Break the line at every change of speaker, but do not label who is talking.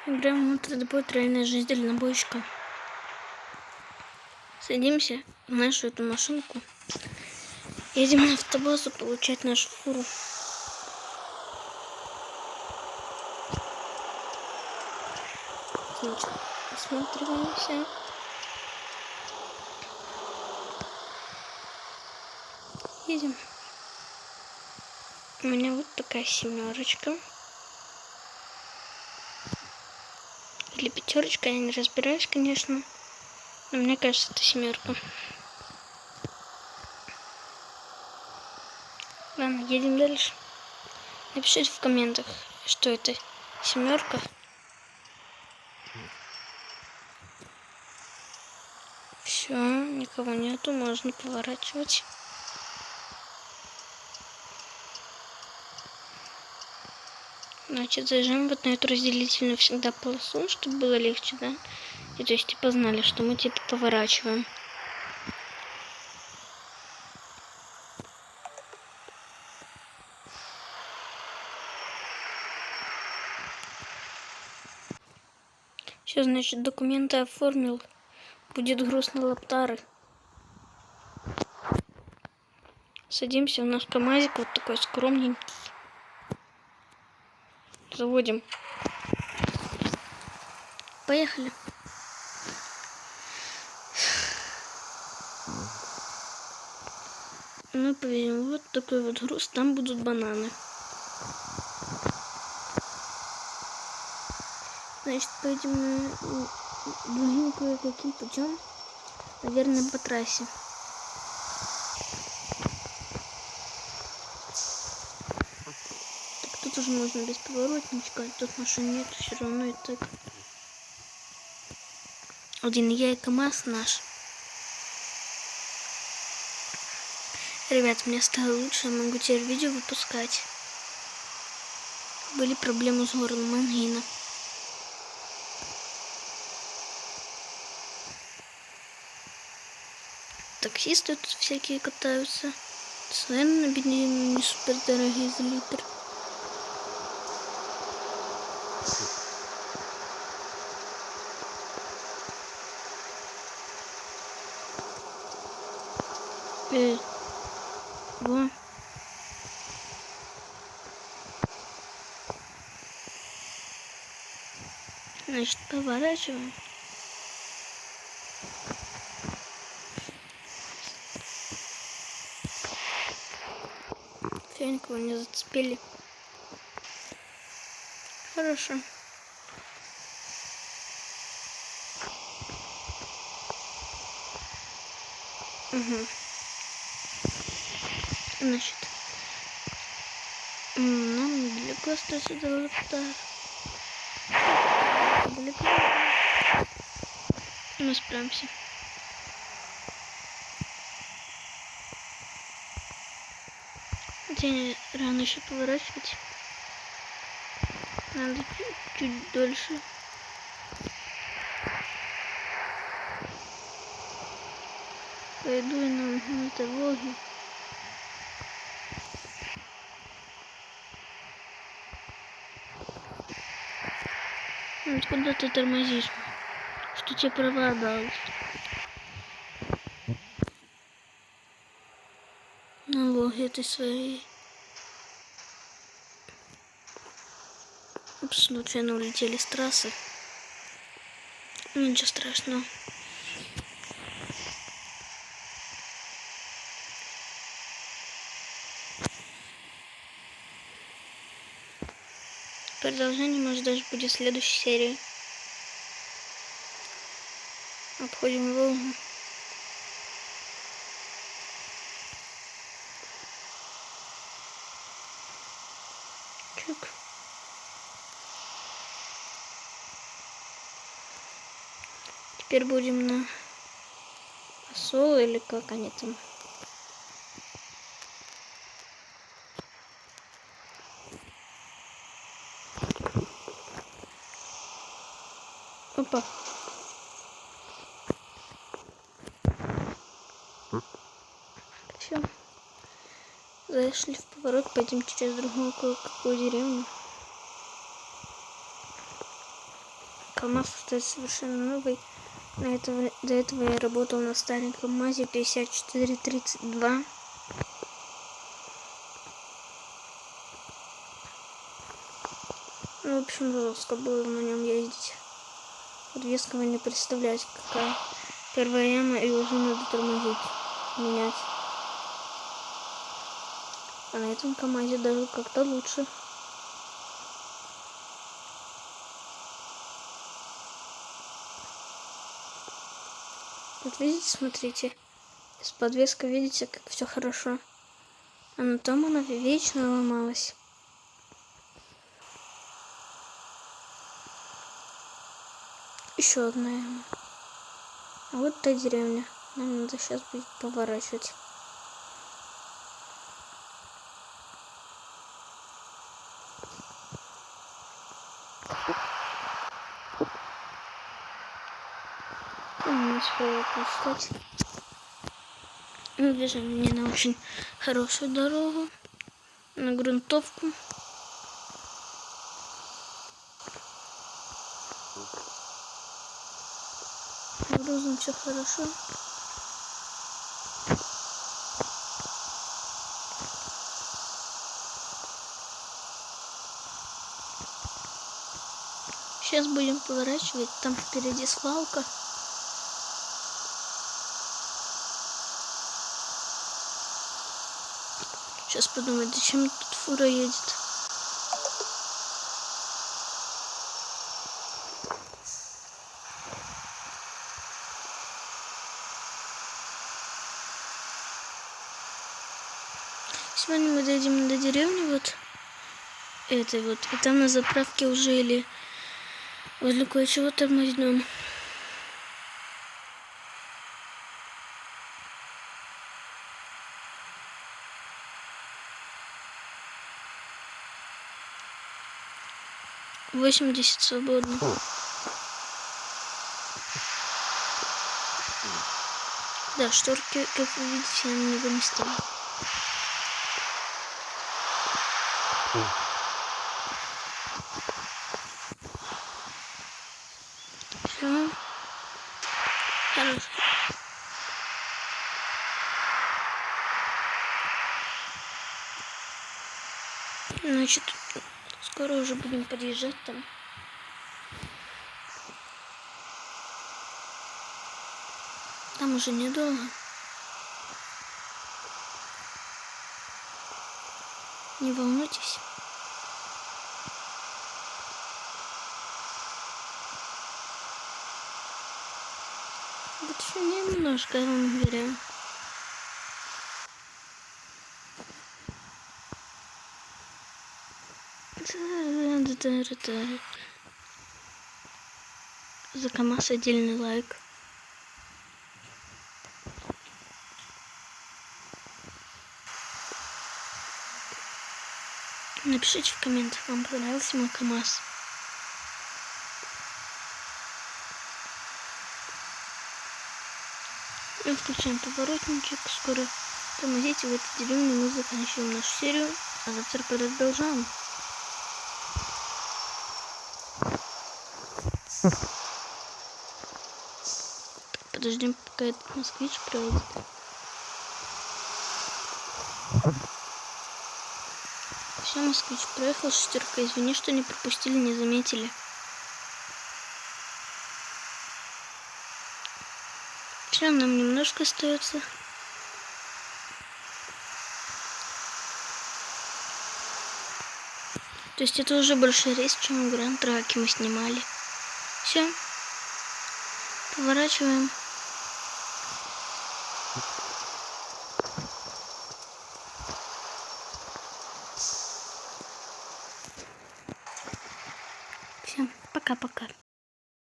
Играем в ультрадепот реальная жизнь дальнобойщика. Садимся в нашу эту машинку. Едем на автобусу получать нашу фуру. Значит, осматриваемся. Едем. У меня вот такая семерочка. Или пятерочка, я не разбираюсь, конечно. Но мне кажется, это семерка. Ладно, едем дальше. Напишите в комментах, что это семерка. Все, никого нету, можно поворачивать. Значит, зажимаем вот на эту разделительную всегда полосу, чтобы было легче, да? И то есть, типа, знали, что мы, типа, поворачиваем. Все, значит, документы оформил. Будет груз на лаптары. Садимся в наш КамАЗик, вот такой скромненький. Заводим. Поехали. Мы повезем вот такой вот груз, там будут бананы. Значит, поедем мы другим кое-каким путем, наверное, по трассе. Так, тут уже можно без поворотничка, тут машин нет, все равно и так. Один я и КамАЗ наш. Ребят, мне стало лучше, я могу теперь видео выпускать. Были проблемы с горлом, ангина. Таксисты тут всякие катаются. Цены на бензин не супер дорогие за литр. Во. Значит, поворачиваем. Все, никого не зацепили. Хорошо. Угу. Значит, нам далеко остается до лаптар. Далеко. Мы справимся. День рано еще поворачивать. Надо чуть дольше. Пойду и на дороге. Вот куда ты тормозишь? Что тебе права дал? Налоги этой своей. Случайно улетели с трассы. Ничего страшного. Продолжение, может, даже будет в следующей серии. Обходим Волгу. Чик. Теперь будем на посол или как они там. Опа. Все. Зашли в поворот, пойдем через другую кое-какую деревню. КамАЗ стоит совершенно новый. До этого я работал на стареньком МАЗе 5432. Ну, в общем, жестко было на нем ездить. Подвеска, вы не представляете, какая. Первая яма, и уже надо тормозить, менять. А на этом КамАЗе даже как-то лучше. Вот видите, смотрите. С подвеской видите, как все хорошо. А на том она вечно ломалась. Еще одна яма. А вот та деревня. Нам надо сейчас будет поворачивать. Не успела посчитать. Мы бежим не на очень хорошую дорогу. На грунтовку. Грузом все хорошо. Сейчас будем поворачивать. Там впереди свалка. Сейчас подумать, зачем тут фура едет. Сегодня мы дойдем до деревни, вот этой вот, и там на заправке уже или возле кое-чего тормознем. «80 свободно». Да, шторки, как вы видите, я на него не ставлю. Все. Хорошо. Значит, скоро уже будем подъезжать там. Там уже недолго. Не волнуйтесь. Вот еще немножко, я вам уверяю. За КамАЗ отдельный лайк. Напишите в комментах, вам понравился мой КамАЗ. Мы включаем поворотничек. Скоро тормозите в этой деревне. Мы заканчиваем нашу серию. А завтра продолжаем. Подождем, пока этот москвич проедет. Все, москвич проехал, шестерка. Извини, что не пропустили, не заметили. Все, нам немножко остается. То есть это уже больше рейс, чем Гранд Траки мы снимали. Все. Поворачиваем. Всем пока-пока.